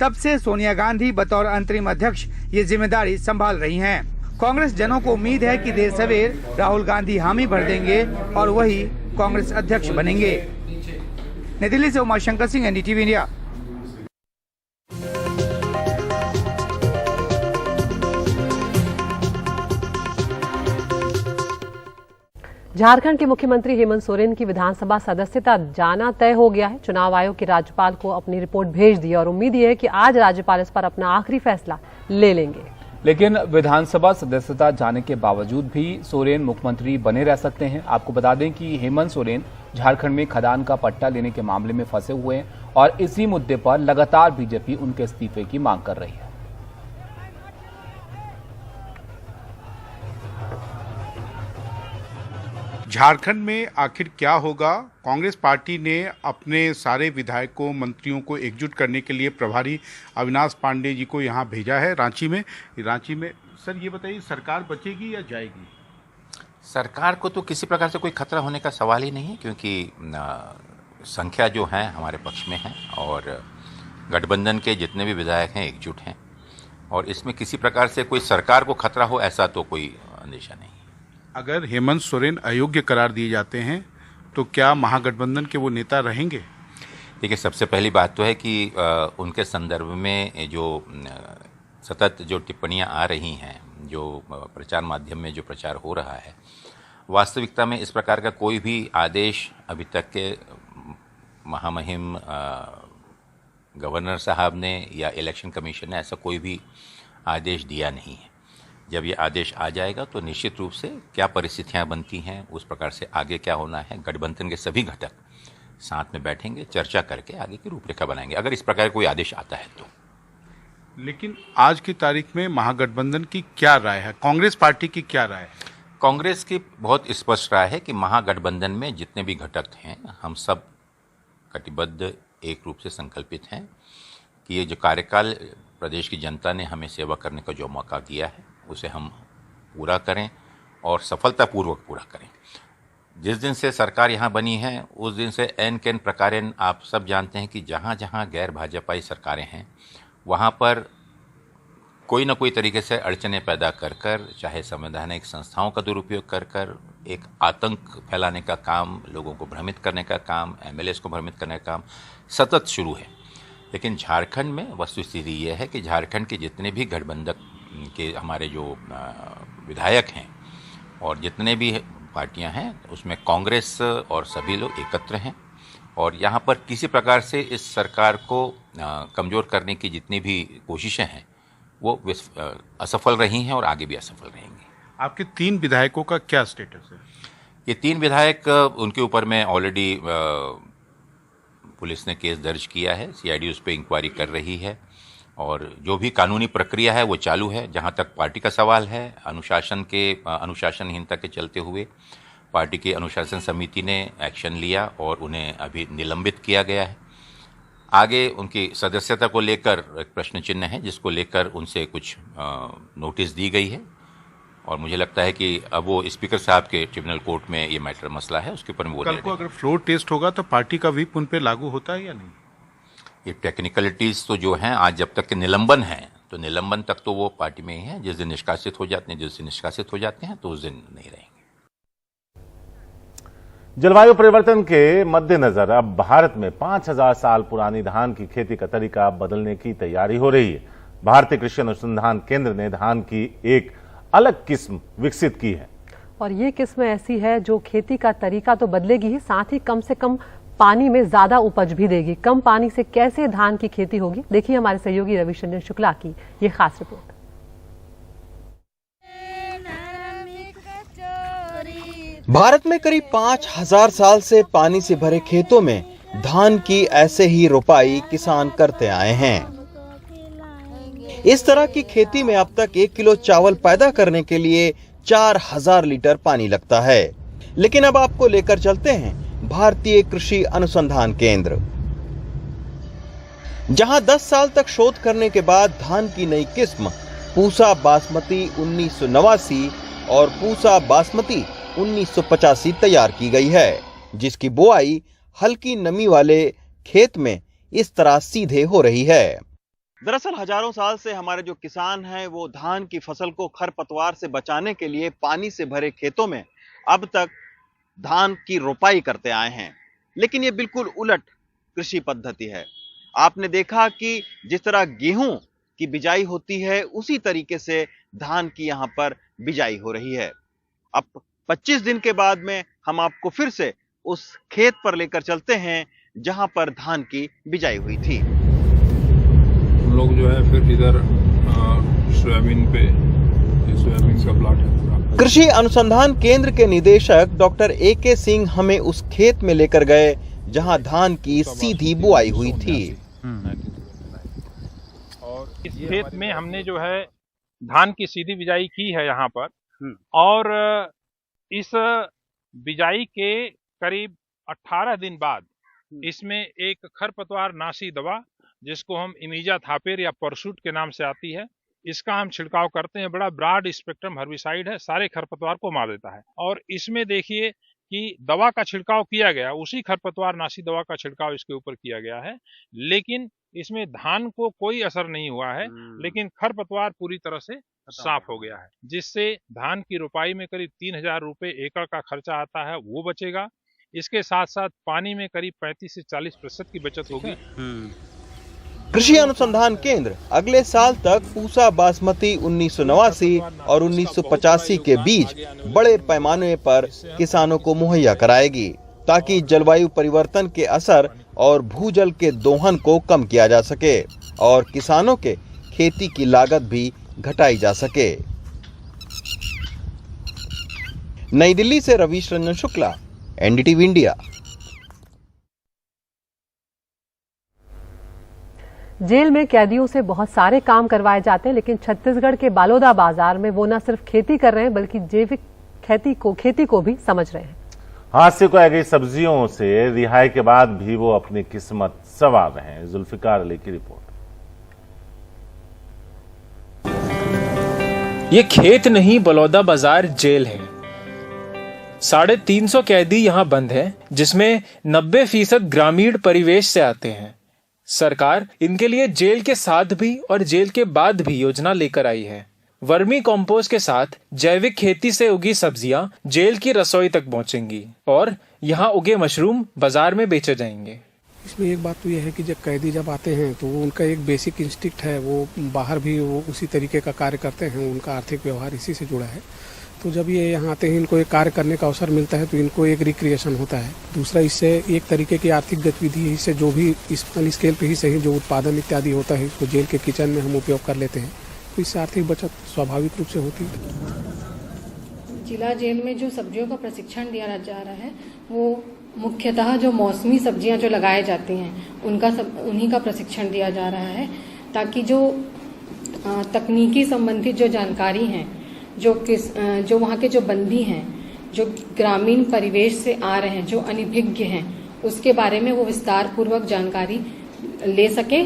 तब से सोनिया गांधी बतौर अंतरिम अध्यक्ष ये जिम्मेदारी संभाल रही हैं। कांग्रेस जनों को उम्मीद है कि देर सवेर राहुल गांधी हामी भर देंगे और वही कांग्रेस अध्यक्ष बनेंगे। नई दिल्ली से उमाशंकर सिंह, एनडीटीवी इंडिया। झारखंड के मुख्यमंत्री हेमंत सोरेन की विधानसभा सदस्यता जाना तय हो गया है। चुनाव आयोग के राज्यपाल को अपनी रिपोर्ट भेज दी और उम्मीद है कि आज राज्यपाल इस पर अपना आखिरी फैसला ले लेंगे। लेकिन विधानसभा सदस्यता जाने के बावजूद भी सोरेन मुख्यमंत्री बने रह सकते हैं। आपको बता दें कि हेमंत सोरेन झारखंड में खदान का पट्टा लेने के मामले में फंसे हुए हैं और इसी मुद्दे पर लगातार बीजेपी उनके इस्तीफे की मांग कर रही है। झारखंड में आखिर क्या होगा? कांग्रेस पार्टी ने अपने सारे विधायकों, मंत्रियों को एकजुट करने के लिए प्रभारी अविनाश पांडे जी को यहाँ भेजा है रांची में। सर ये बताइए, सरकार बचेगी या जाएगी? सरकार को तो किसी प्रकार से कोई खतरा होने का सवाल ही नहीं है, क्योंकि संख्या जो है हमारे पक्ष में है और गठबंधन के जितने भी विधायक हैं एकजुट हैं और इसमें किसी प्रकार से कोई सरकार को खतरा हो ऐसा तो कोई अंदेशा नहीं। अगर हेमंत सोरेन अयोग्य करार दिए जाते हैं तो क्या महागठबंधन के वो नेता रहेंगे? देखिए, सबसे पहली बात तो है कि उनके संदर्भ में जो सतत जो टिप्पणियां आ रही हैं, जो प्रचार माध्यम में जो प्रचार हो रहा है, वास्तविकता में इस प्रकार का कोई भी आदेश अभी तक के महामहिम गवर्नर साहब ने या इलेक्शन कमीशन ने ऐसा कोई भी आदेश दिया नहीं है। जब ये आदेश आ जाएगा तो निश्चित रूप से क्या परिस्थितियां बनती हैं, उस प्रकार से आगे क्या होना है, गठबंधन के सभी घटक साथ में बैठेंगे, चर्चा करके आगे की रूपरेखा बनाएंगे, अगर इस प्रकार कोई आदेश आता है तो। लेकिन आज की तारीख में महागठबंधन की क्या राय है, कांग्रेस पार्टी की क्या राय है? कांग्रेस की बहुत स्पष्ट राय है कि महागठबंधन में जितने भी घटक हैं, हम सब कटिबद्ध एक रूप से संकल्पित हैं कि ये जो कार्यकाल प्रदेश की जनता ने हमें सेवा करने का जो मौका दिया है उसे हम पूरा करें और सफलतापूर्वक पूरा करें। जिस दिन से सरकार यहाँ बनी है उस दिन से एन केन प्रकारेण आप सब जानते हैं कि जहाँ जहाँ गैर भाजपाई सरकारें हैं वहाँ पर कोई ना कोई तरीके से अड़चने पैदा कर कर, चाहे संवैधानिक संस्थाओं का दुरुपयोग कर कर एक आतंक फैलाने का काम, लोगों को भ्रमित करने का काम, एमएलएस को भ्रमित करने का काम सतत शुरू है। लेकिन झारखंड में वस्तुस्थिति ये है कि झारखंड के जितने भी गठबंधन के हमारे जो विधायक हैं और जितने भी पार्टियां हैं उसमें कांग्रेस और सभी लोग एकत्र हैं और यहाँ पर किसी प्रकार से इस सरकार को कमज़ोर करने की जितनी भी कोशिशें हैं वो असफल रही हैं और आगे भी असफल रहेंगी। आपके 3 विधायकों का क्या स्टेटस है? ये 3 विधायक, उनके ऊपर में ऑलरेडी पुलिस ने केस दर्ज किया है, सीआईडी उस पर इंक्वायरी कर रही है और जो भी कानूनी प्रक्रिया है वो चालू है। जहां तक पार्टी का सवाल है, अनुशासनहीनता के चलते हुए पार्टी की अनुशासन समिति ने एक्शन लिया और उन्हें अभी निलंबित किया गया है। आगे उनकी सदस्यता को लेकर एक प्रश्न चिन्ह है जिसको लेकर उनसे कुछ नोटिस दी गई है और मुझे लगता है कि अब वो स्पीकर साहब के ट्रिब्यूनल कोर्ट में ये मैटर मसला है, उसके ऊपर कल को अगर फ्लोर टेस्ट होगा तो पार्टी का व्हिप उन पे लागू होता है या नहीं? ये टेक्निकलिटीज तो जो हैं आज जब तक के निलंबन है तो निलंबन तक तो वो पार्टी में ही है। जिस दिन निष्कासित हो जाते हैं तो उस दिन नहीं रहेंगे। जलवायु परिवर्तन के मद्देनजर अब भारत में 5000 साल पुरानी धान की खेती का तरीका बदलने की तैयारी हो रही है। भारतीय कृषि अनुसंधान केंद्र ने धान की एक अलग किस्म विकसित की है और ये किस्म ऐसी है जो खेती का तरीका तो बदलेगी ही, साथ ही कम से कम पानी में ज्यादा उपज भी देगी। कम पानी से कैसे धान की खेती होगी, देखिए हमारे सहयोगी रविशंकर शुक्ला की ये खास रिपोर्ट। भारत में करीब 5000 साल से पानी से भरे खेतों में धान की ऐसे ही रोपाई किसान करते आए हैं। इस तरह की खेती में अब तक 1 किलो चावल पैदा करने के लिए 4000 लीटर पानी लगता है। लेकिन अब आपको लेकर चलते हैं भारतीय कृषि अनुसंधान केंद्र, जहां 10 साल तक शोध करने के बाद धान की नई किस्म पूसा बासमती 1989 और पूसा बासमती 1985 तैयार की गई है, जिसकी बुआई हल्की नमी वाले खेत में इस तरह सीधे हो रही है। दरअसल हजारों साल से हमारे जो किसान हैं वो धान की फसल को खरपतवार से बचाने के लिए पानी से भरे खेतों में अब तक धान की रोपाई करते आए हैं। लेकिन ये बिल्कुल उलट कृषि पद्धति है। आपने देखा कि जिस तरह गेहूं की बिजाई होती है उसी तरीके से धान की यहाँ पर बिजाई हो रही है। अब 25 दिन के बाद में हम आपको फिर से उस खेत पर लेकर चलते हैं जहां पर धान की बिजाई हुई थी। हम लोग जो है फिर इधर सोयाबीन पे, सोयाबीन का प्लाट है। कृषि अनुसंधान केंद्र के निदेशक डॉक्टर AK सिंह हमें उस खेत में लेकर गए जहां धान की सीधी बुआई हुई थी। और इस खेत में हमने जो है धान की सीधी बिजाई की है यहाँ पर, और इस बिजाई के करीब 18 दिन बाद इसमें एक खरपतवार नाशी दवा जिसको हम इमीजा थापेर या परसूट के नाम से आती है, इसका हम छिड़काव करते हैं। बड़ा ब्रॉड स्पेक्ट्रम हर्बिसाइड है, सारे खरपतवार को मार देता है। और इसमें देखिए कि दवा का छिड़काव किया गया, उसी खरपतवार नाशी दवा का छिड़काव इसके ऊपर किया गया है, लेकिन इसमें धान को कोई असर नहीं हुआ है, लेकिन खरपतवार पूरी तरह से साफ हो गया है, जिससे धान की रोपाई में करीब 3000 रुपए एकड़ का खर्चा आता है, वो बचेगा। इसके साथ साथ पानी में करीब 35 से 40% की बचत होगी। कृषि अनुसंधान केंद्र अगले साल तक पूसा बासमती 1989 और 1985 के बीज बड़े पैमाने पर किसानों को मुहैया कराएगी, ताकि जलवायु परिवर्तन के असर और भूजल के दोहन को कम किया जा सके और किसानों के खेती की लागत भी घटाई जा सके। नई दिल्ली से रवीश रंजन शुक्ला, NDTV इंडिया। जेल में कैदियों से बहुत सारे काम करवाए जाते हैं, लेकिन छत्तीसगढ़ के बालोदा बाजार में वो न सिर्फ खेती कर रहे हैं बल्कि जैविक खेती को भी समझ रहे हैं। हाथ से उगाई गई सब्जियों से रिहाई के बाद भी वो अपनी किस्मत संवार रहे हैं। जुल्फिकार अली की रिपोर्ट। ये खेत नहीं, बलौदा बाजार जेल है। 350 कैदी यहाँ बंद हैं, जिसमें 90% ग्रामीण परिवेश से आते हैं। सरकार इनके लिए जेल के साथ भी और जेल के बाद भी योजना लेकर आई है। वर्मी कंपोस्ट के साथ जैविक खेती से उगी सब्जियां जेल की रसोई तक पहुंचेंगी और यहाँ उगे मशरूम बाजार में बेचे जाएंगे। इसमें एक बात तो यह है कि जब कैदी जब आते हैं तो उनका एक बेसिक इंस्टिक्ट है, वो बाहर भी वो उसी तरीके का कार्य करते हैं, उनका आर्थिक व्यवहार इसी से जुड़ा है। तो जब ये यहाँ आते हैं, इनको एक कार्य करने का अवसर मिलता है तो इनको एक रिक्रिएशन होता है। दूसरा, इससे एक तरीके की आर्थिक गतिविधि, इससे जो भी स्मॉल स्केल पे ही सही जो उत्पादन इत्यादि होता है तो जेल के किचन में हम उपयोग कर लेते हैं, तो इससे आर्थिक बचत स्वाभाविक रूप से होती है। जिला जेल में जो सब्जियों का प्रशिक्षण दिया जा रहा है वो मुख्यतः जो मौसमी सब्जियां जो लगाई जाती हैं उन्हीं का प्रशिक्षण दिया जा रहा है, ताकि जो तकनीकी संबंधित जो जानकारी हैं, जो वहाँ के जो बंदी हैं, जो ग्रामीण परिवेश से आ रहे हैं, जो अनभिज्ञ हैं, उसके बारे में वो विस्तार पूर्वक जानकारी ले सके।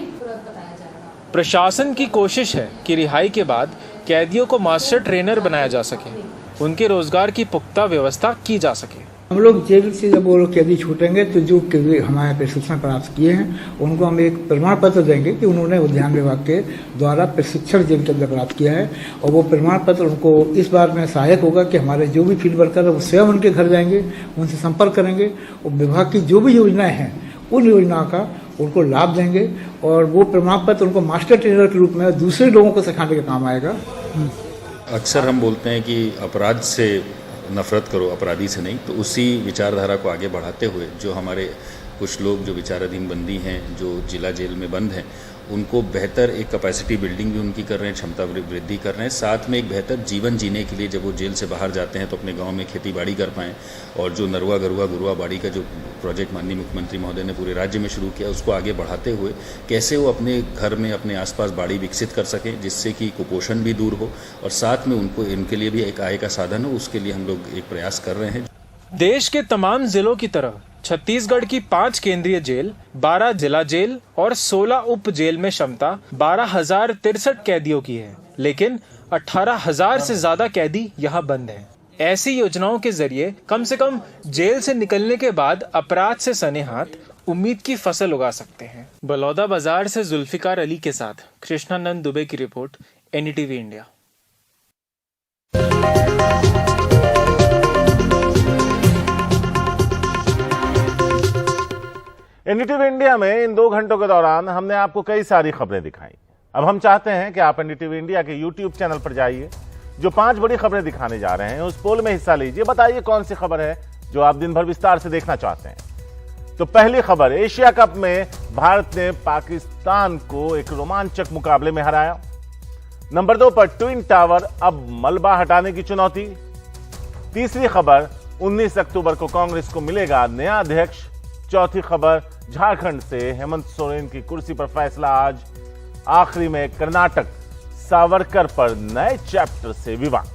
प्रशासन की कोशिश है कि रिहाई के बाद कैदियों को मास्टर ट्रेनर बनाया जा सके, उनके रोजगार की पुख्ता व्यवस्था की जा सके। हम लोग जेल से जब वो लोग कैदी छूटेंगे तो जो कैदी हमारे प्रशिक्षण प्राप्त किए हैं उनको हम एक प्रमाण पत्र देंगे कि उन्होंने उद्यान विभाग के द्वारा प्रशिक्षण जेल के अंदर प्राप्त किया है, और वो प्रमाण पत्र उनको इस बार में सहायक होगा कि हमारे जो भी फील्ड वर्कर है वो स्वयं उनके घर जाएंगे, उनसे संपर्क करेंगे और विभाग की जो भी योजनाएं हैं उन योजनाओं का उनको लाभ देंगे, और वो प्रमाण पत्र उनको मास्टर ट्रेनर के रूप में दूसरे लोगों को सिखाने के काम आएगा। अक्सर हम बोलते हैं कि अपराध से नफरत करो, अपराधी से नहीं, तो उसी विचारधारा को आगे बढ़ाते हुए जो हमारे कुछ लोग जो विचाराधीन बंदी हैं, जो जिला जेल में बंद हैं, उनको बेहतर एक कैपेसिटी बिल्डिंग भी उनकी कर रहे हैं, क्षमता वृद्धि कर रहे हैं, साथ में एक बेहतर जीवन जीने के लिए जब वो जेल से बाहर जाते हैं तो अपने गांव में खेती बाड़ी कर पाएँ, और जो नरवा गरुआ गुरुआ बाड़ी का जो प्रोजेक्ट माननीय मुख्यमंत्री महोदय ने पूरे राज्य में शुरू किया, उसको आगे बढ़ाते हुए कैसे वो अपने घर में अपने आसपास बाड़ी विकसित कर सकें, जिससे कि कुपोषण भी दूर हो और साथ में उनको इनके लिए भी एक आय का साधन हो। उसके लिए हम लोग एक प्रयास कर रहे हैं। देश के तमाम जिलों की तरह छत्तीसगढ़ की 5 केंद्रीय जेल, 12 जिला जेल और 16 उप जेल में क्षमता 12,063 कैदियों की है, लेकिन 18,000 से ज्यादा कैदी यहाँ बंद हैं। ऐसी योजनाओं के जरिए कम से कम जेल से निकलने के बाद अपराध से सने हाथ उम्मीद की फसल उगा सकते हैं। बलौदा बाजार से जुल्फिकार अली के साथ कृष्णानंद दुबे की report, NDTV India. NDTV India में इन 2 घंटों के दौरान हमने आपको कई सारी खबरें दिखाई। अब हम चाहते हैं कि आप एनडीटीवी इंडिया के यूट्यूब चैनल पर जाइए, जो 5 बड़ी खबरें दिखाने जा रहे हैं उस पोल में हिस्सा लीजिए। बताइए कौन सी खबर है जो आप दिन भर विस्तार से देखना चाहते हैं। तो पहली खबर, एशिया कप में भारत ने पाकिस्तान को एक रोमांचक मुकाबले में हराया। नंबर 2 पर ट्विन टावर, अब मलबा हटाने की चुनौती। तीसरी खबर, 19 अक्टूबर को कांग्रेस को मिलेगा नया अध्यक्ष। चौथी खबर, झारखंड से हेमंत सोरेन की कुर्सी पर फैसला आज। आखिरी में कर्नाटक, सावरकर पर नए चैप्टर से विवाद।